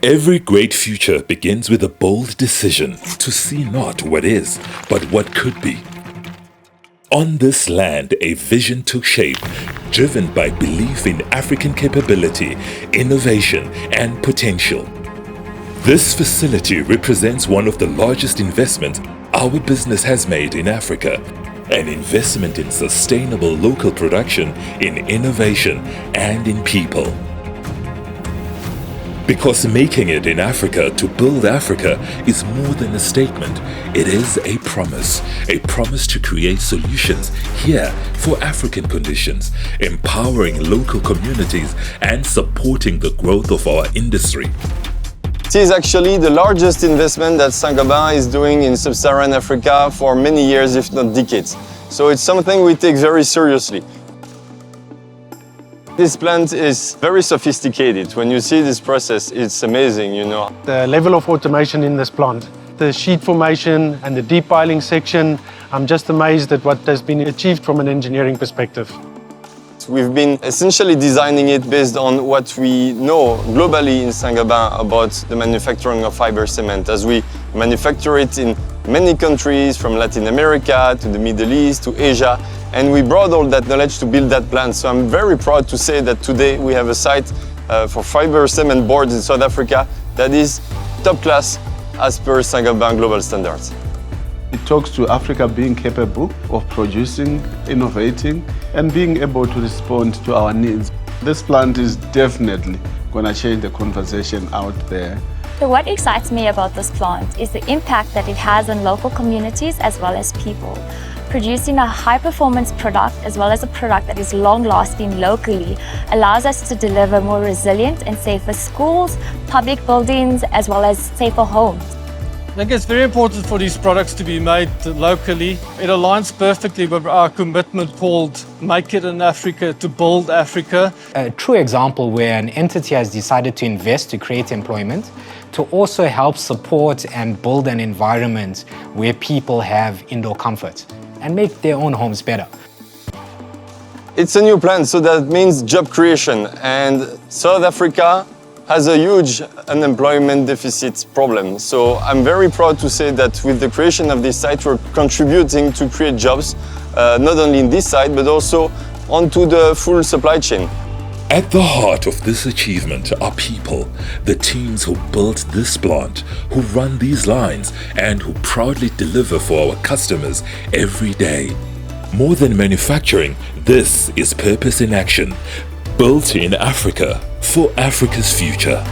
Every great future begins with a bold decision to see not what is, but what could be. On this land, a vision took shape, driven by belief in African capability, innovation, and potential. This facility represents one of the largest investments our business has made in Africa, an investment in sustainable local production, in innovation, and in people. Because making it in Africa to build Africa is more than a statement. It is a promise to create solutions here for African conditions, empowering local communities and supporting the growth of our industry. It is actually the largest investment that Saint-Gobain is doing in Sub-Saharan Africa for many years, if not decades. So it's something we take very seriously. This plant is very sophisticated. When you see this process, it's amazing, you know. The level of automation in this plant, the sheet formation and the deep piling section, I'm just amazed at what has been achieved from an engineering perspective. We've been essentially designing it based on what we know globally in Saint-Gobain about the manufacturing of fiber cement, as we manufacture it in many countries, from Latin America to the Middle East to Asia, and we brought all that knowledge to build that plant. So I'm very proud to say that today we have a site for fiber cement boards in South Africa that is top class as per Saint-Gobain global standards. It talks to Africa being capable of producing, innovating, and being able to respond to our needs. This plant is definitely going to change the conversation out there. So what excites me about this plant is the impact that it has on local communities as well as people. Producing a high-performance product as well as a product that is long-lasting locally allows us to deliver more resilient and safer schools, public buildings, as well as safer homes. I think it's very important for these products to be made locally. It aligns perfectly with our commitment called Make It in Africa, to build Africa. A true example where an entity has decided to invest to create employment, to also help support and build an environment where people have indoor comfort and make their own homes better. It's a new plant, so that means job creation, and South Africa has a huge unemployment deficit problem. So I'm very proud to say that with the creation of this site, we're contributing to create jobs, not only in this site, but also onto the full supply chain. At the heart of this achievement are people, the teams who built this plant, who run these lines, and who proudly deliver for our customers every day. More than manufacturing, this is purpose in action. Built in Africa, for Africa's future.